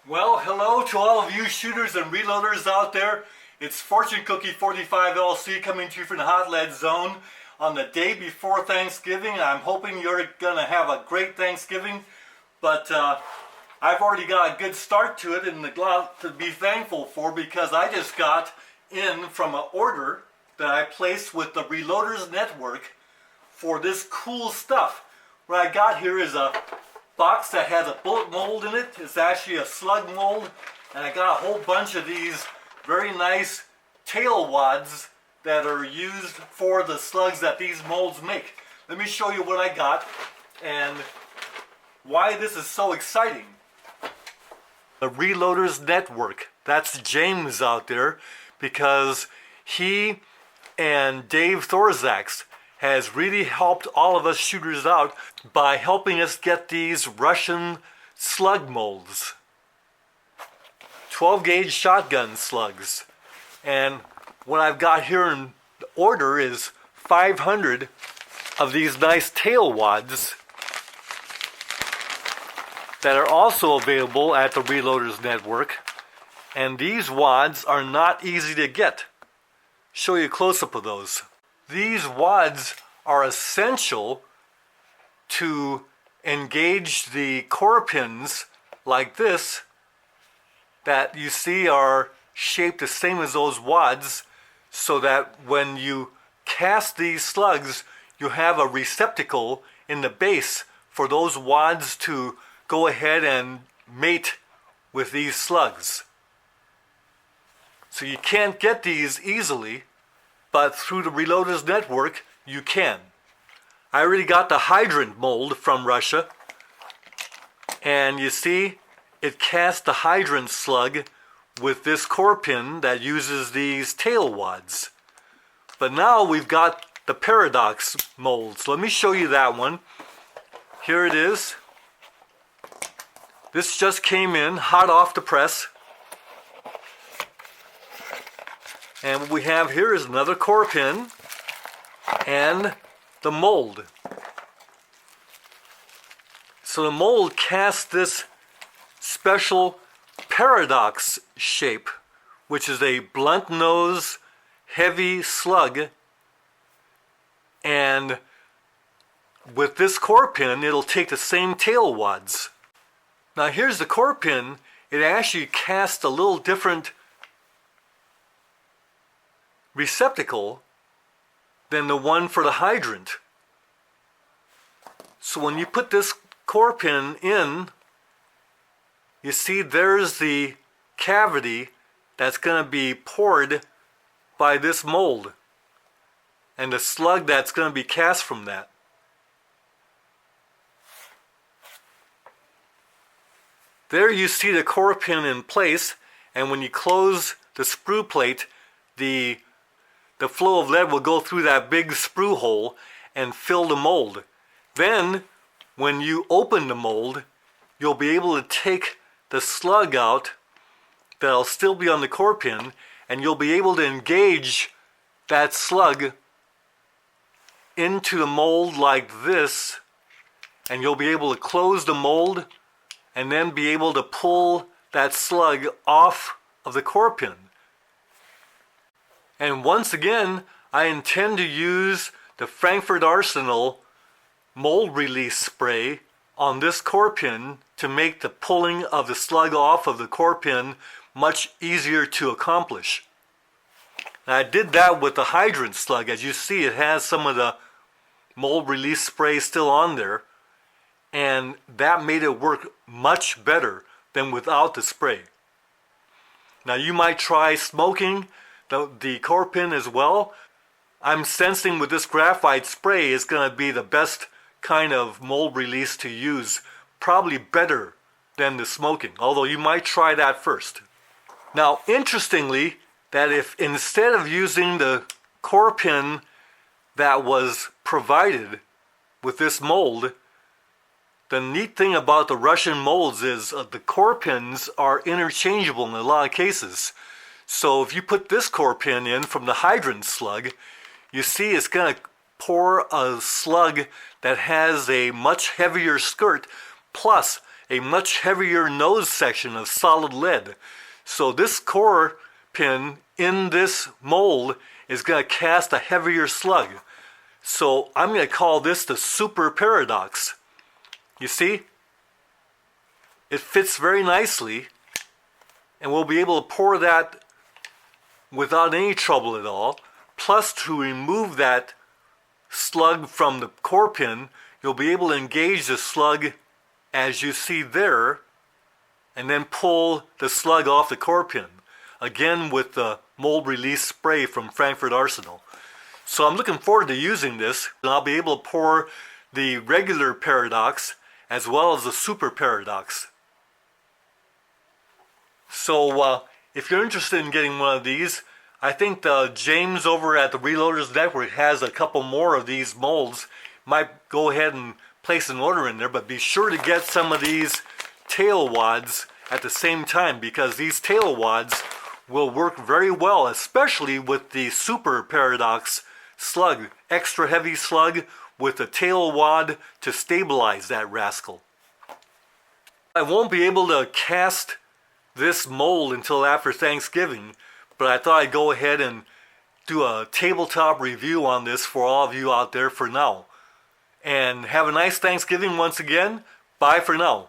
Well, hello to all of you shooters and reloaders out there. It's Fortune Cookie 45 LC coming to you from the Hot Lead Zone on the day before Thanksgiving. I'm hoping you're going to have a great Thanksgiving, but I've already got a good start to it and a lot to be thankful for because I just got in from an order that I placed with the Reloaders Network for this cool stuff. What I got here is a box that has a bullet mold in it. It's actually a slug mold, and I got a whole bunch of these very nice tail wads that are used for the slugs that these molds make. Let me show you what I got and why this is so exciting. The Reloaders Network, that's James out there, because he and Dave Thorzax has really helped all of us shooters out by helping us get these Russian slug molds. 12 gauge shotgun slugs. And what I've got here in order is 500 of these nice tail wads that are also available at the Reloaders Network. And these wads are not easy to get. Show you a close-up of those. These wads are essential to engage the core pins like this that you see are shaped the same as those wads, so that when you cast these slugs, you have a receptacle in the base for those wads to go ahead and mate with these slugs. So you can't get these easily, but through the Reloaders Network, you can. I already got the hydrant mold from Russia, and you see it cast the hydrant slug with this core pin that uses these tail wads. But now we've got the Paradox mold. So let me show you that one. Here it is. This just came in hot off the press. And what we have here is another core pin and the mold. So the mold casts this special Paradox shape, which is a blunt nose, heavy slug, and with this core pin it'll take the same tail wads. Now here's the core pin. It actually casts a little different receptacle than the one for the hydrant. So when you put this core pin in, you see there's the cavity that's going to be poured by this mold and the slug that's going to be cast from that. There you see the core pin in place, and when you close the sprue plate, the flow of lead will go through that big sprue hole and fill the mold. Then, when you open the mold, you'll be able to take the slug out that'll still be on the core pin, and you'll be able to engage that slug into the mold like this, and you'll be able to close the mold and then be able to pull that slug off of the core pin. And once again, I intend to use the Frankfurt Arsenal mold release spray on this core pin to make the pulling of the slug off of the core pin much easier to accomplish. Now, I did that with the hydrant slug. As you see, it has some of the mold release spray still on there, and that made it work much better than without the spray. Now you might try smoking the core pin as well. I'm sensing with this graphite spray is going to be the best kind of mold release to use, probably better than the smoking, although you might try that first. Now interestingly, that if instead of using the core pin that was provided with this mold, the neat thing about the Russian molds is the core pins are interchangeable in a lot of cases. So if you put this core pin in from the hydrant slug, you see it's going to pour a slug that has a much heavier skirt, plus a much heavier nose section of solid lead. So this core pin in this mold is going to cast a heavier slug. So I'm going to call this the Super Paradox. You see? It fits very nicely, and we'll be able to pour that without any trouble at all. Plus, to remove that slug from the core pin, you'll be able to engage the slug as you see there, and then pull the slug off the core pin. Again with the mold release spray from Frankfurt Arsenal. So I'm looking forward to using this, and I'll be able to pour the regular Paradox as well as the Super Paradox. So if you're interested in getting one of these, I think James over at the Reloaders Network has a couple more of these molds. Might go ahead and place an order in there, but be sure to get some of these tail wads at the same time, because these tail wads will work very well, especially with the Super Paradox slug. Extra heavy slug with a tail wad to stabilize that rascal. I won't be able to cast this mold until after Thanksgiving, but I thought I'd go ahead and do a tabletop review on this for all of you out there for now. And have a nice Thanksgiving once again. Bye for now.